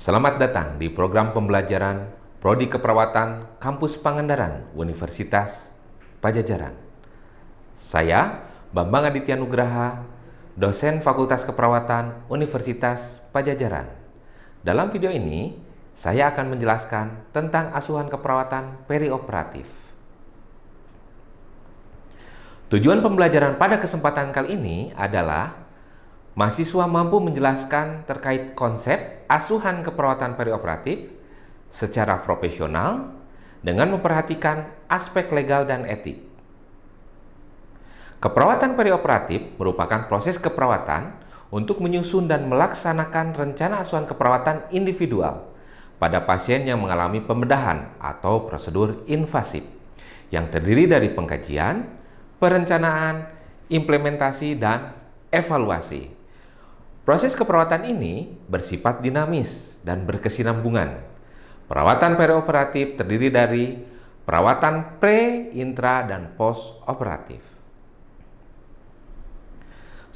Selamat datang di program pembelajaran Prodi Keperawatan Kampus Pangandaran Universitas Padjadjaran. Saya Bambang Aditya Nugraha, dosen Fakultas Keperawatan Universitas Padjadjaran. Dalam video ini, saya akan menjelaskan tentang asuhan keperawatan perioperatif. Tujuan pembelajaran pada kesempatan kali ini adalah mahasiswa mampu menjelaskan terkait konsep asuhan keperawatan perioperatif secara profesional dengan memperhatikan aspek legal dan etik. Keperawatan perioperatif merupakan proses keperawatan untuk menyusun dan melaksanakan rencana asuhan keperawatan individual pada pasien yang mengalami pembedahan atau prosedur invasif yang terdiri dari pengkajian, perencanaan, implementasi, dan evaluasi. Proses keperawatan ini bersifat dinamis dan berkesinambungan. Perawatan perioperatif terdiri dari perawatan pre, intra, dan post operatif.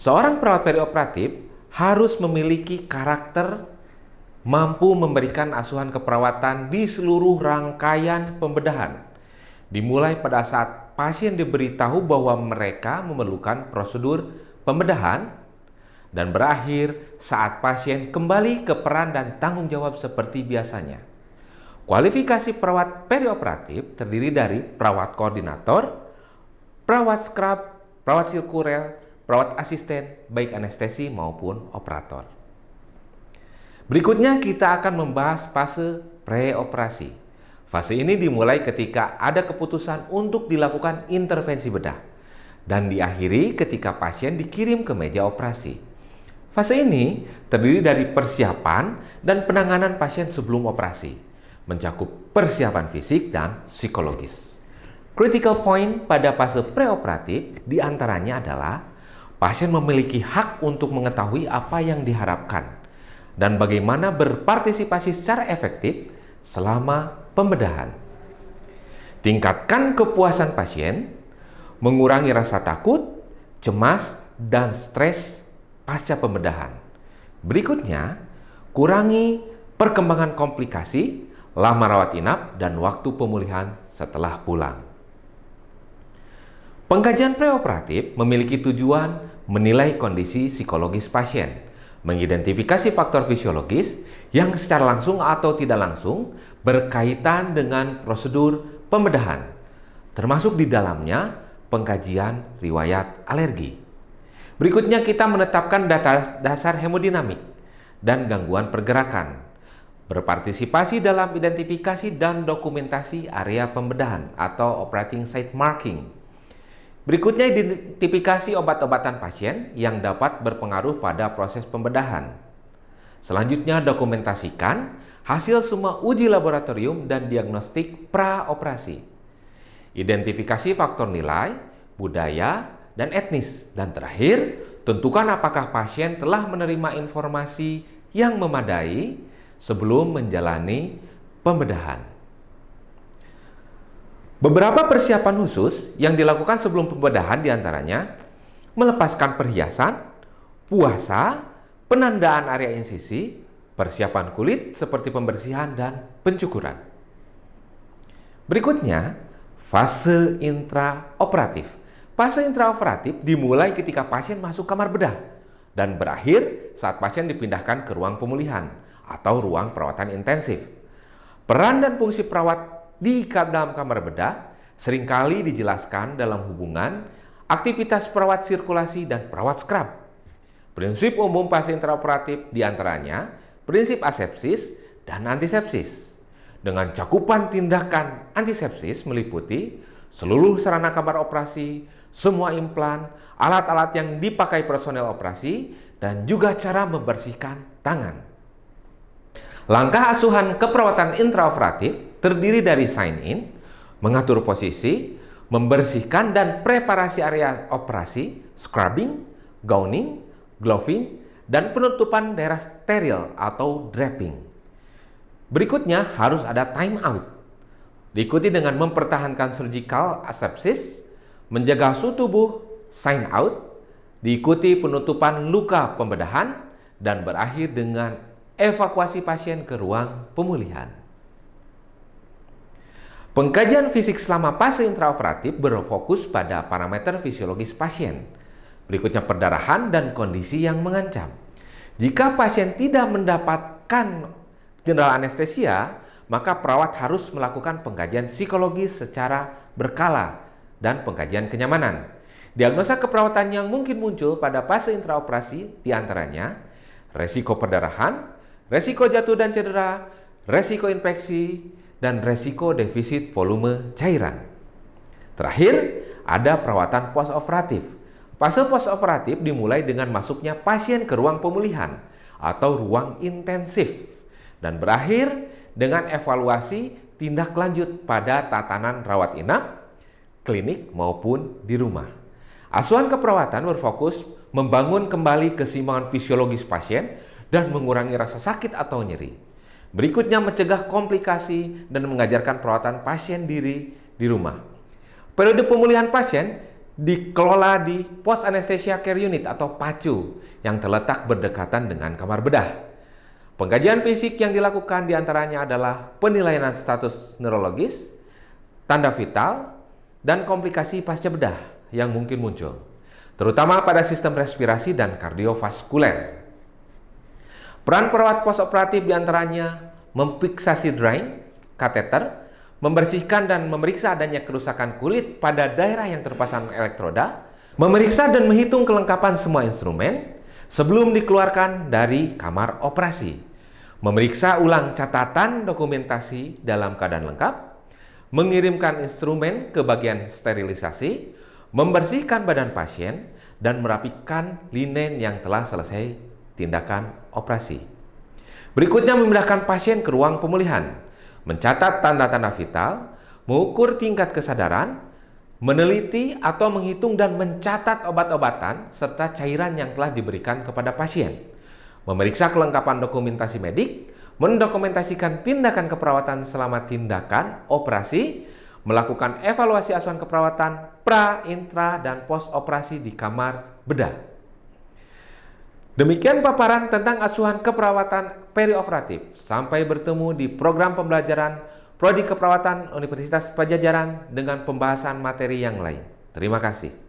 Seorang perawat perioperatif harus memiliki karakter mampu memberikan asuhan keperawatan di seluruh rangkaian pembedahan, dimulai pada saat pasien diberitahu bahwa mereka memerlukan prosedur pembedahan dan berakhir saat pasien kembali ke peran dan tanggung jawab seperti biasanya. Kualifikasi perawat perioperatif terdiri dari perawat koordinator, perawat scrub, perawat sirkurel, perawat asisten, baik anestesi maupun operator. Berikutnya kita akan membahas fase preoperasi. Fase ini dimulai ketika ada keputusan untuk dilakukan intervensi bedah dan diakhiri ketika pasien dikirim ke meja operasi. Fase ini terdiri dari persiapan dan penanganan pasien sebelum operasi, mencakup persiapan fisik dan psikologis. Critical point pada fase preoperatif diantaranya adalah pasien memiliki hak untuk mengetahui apa yang diharapkan dan bagaimana berpartisipasi secara efektif selama pembedahan. Tingkatkan kepuasan pasien, mengurangi rasa takut, cemas, dan stres pasca pembedahan. Berikutnya, kurangi perkembangan komplikasi, lama rawat inap, dan waktu pemulihan setelah pulang. Pengkajian preoperatif memiliki tujuan menilai kondisi psikologis pasien, mengidentifikasi faktor fisiologis yang secara langsung atau tidak langsung berkaitan dengan prosedur pembedahan, termasuk di dalamnya pengkajian riwayat alergi. Berikutnya kita menetapkan data dasar hemodinamik dan gangguan pergerakan, berpartisipasi dalam identifikasi dan dokumentasi area pembedahan atau operating site marking. Berikutnya identifikasi obat-obatan pasien yang dapat berpengaruh pada proses pembedahan. Selanjutnya dokumentasikan hasil semua uji laboratorium dan diagnostik praoperasi. Identifikasi faktor nilai, budaya, dan etnis. Dan terakhir, tentukan apakah pasien telah menerima informasi yang memadai sebelum menjalani pembedahan. Beberapa persiapan khusus yang dilakukan sebelum pembedahan diantaranya melepaskan perhiasan, puasa, penandaan area insisi, persiapan kulit seperti pembersihan dan pencukuran. Berikutnya, fase intraoperatif. Fase intraoperatif dimulai ketika pasien masuk kamar bedah dan berakhir saat pasien dipindahkan ke ruang pemulihan atau ruang perawatan intensif. Peran dan fungsi perawat di dalam kamar bedah seringkali dijelaskan dalam hubungan aktivitas perawat sirkulasi dan perawat scrub. Prinsip umum fase intraoperatif diantaranya prinsip asepsis dan antisepsis. Dengan cakupan tindakan antisepsis meliputi seluruh sarana kamar operasi, semua implan, alat-alat yang dipakai personel operasi, dan juga cara membersihkan tangan. Langkah asuhan keperawatan intraoperatif terdiri dari sign-in, mengatur posisi, membersihkan dan preparasi area operasi, scrubbing, gowning, gloving, dan penutupan daerah steril atau draping. Berikutnya harus ada time out, diikuti dengan mempertahankan surgical asepsis, menjaga suhu tubuh, sign out, diikuti penutupan luka pembedahan, dan berakhir dengan evakuasi pasien ke ruang pemulihan. Pengkajian fisik selama fase intraoperatif berfokus pada parameter fisiologis pasien. Berikutnya perdarahan dan kondisi yang mengancam. Jika pasien tidak mendapatkan general anestesia, maka perawat harus melakukan pengkajian psikologis secara berkala dan pengkajian kenyamanan. Diagnosa keperawatan yang mungkin muncul pada fase intraoperasi diantaranya resiko perdarahan, resiko jatuh dan cedera, resiko infeksi, dan resiko defisit volume cairan. Terakhir, ada perawatan postoperatif. Fase postoperatif dimulai dengan masuknya pasien ke ruang pemulihan atau ruang intensif dan berakhir dengan evaluasi tindak lanjut pada tatanan rawat inap, klinik maupun di rumah. Asuhan keperawatan berfokus membangun kembali keseimbangan fisiologis pasien dan mengurangi rasa sakit atau nyeri. Berikutnya mencegah komplikasi dan mengajarkan perawatan pasien diri di rumah. Periode pemulihan pasien dikelola di Post Anesthesia Care Unit atau PACU yang terletak berdekatan dengan kamar bedah. Pengkajian fisik yang dilakukan diantaranya adalah penilaian status neurologis, tanda vital, dan komplikasi pasca bedah yang mungkin muncul, terutama pada sistem respirasi dan kardiovaskuler. Peran perawat postoperatif diantaranya memfiksasi drain, kateter, membersihkan dan memeriksa adanya kerusakan kulit pada daerah yang terpasang elektroda, memeriksa dan menghitung kelengkapan semua instrumen sebelum dikeluarkan dari kamar operasi, memeriksa ulang catatan dokumentasi dalam keadaan lengkap, mengirimkan instrumen ke bagian sterilisasi, membersihkan badan pasien, dan merapikan linen yang telah selesai tindakan operasi. Berikutnya memindahkan pasien ke ruang pemulihan, mencatat tanda-tanda vital, mengukur tingkat kesadaran, meneliti atau menghitung dan mencatat obat-obatan serta cairan yang telah diberikan kepada pasien, memeriksa kelengkapan dokumentasi medik, mendokumentasikan tindakan keperawatan selama tindakan operasi, melakukan evaluasi asuhan keperawatan pra, intra, dan post operasi di kamar bedah. Demikian paparan tentang asuhan keperawatan perioperatif. Sampai bertemu di program pembelajaran Prodi Keperawatan Universitas Padjadjaran dengan pembahasan materi yang lain. Terima kasih.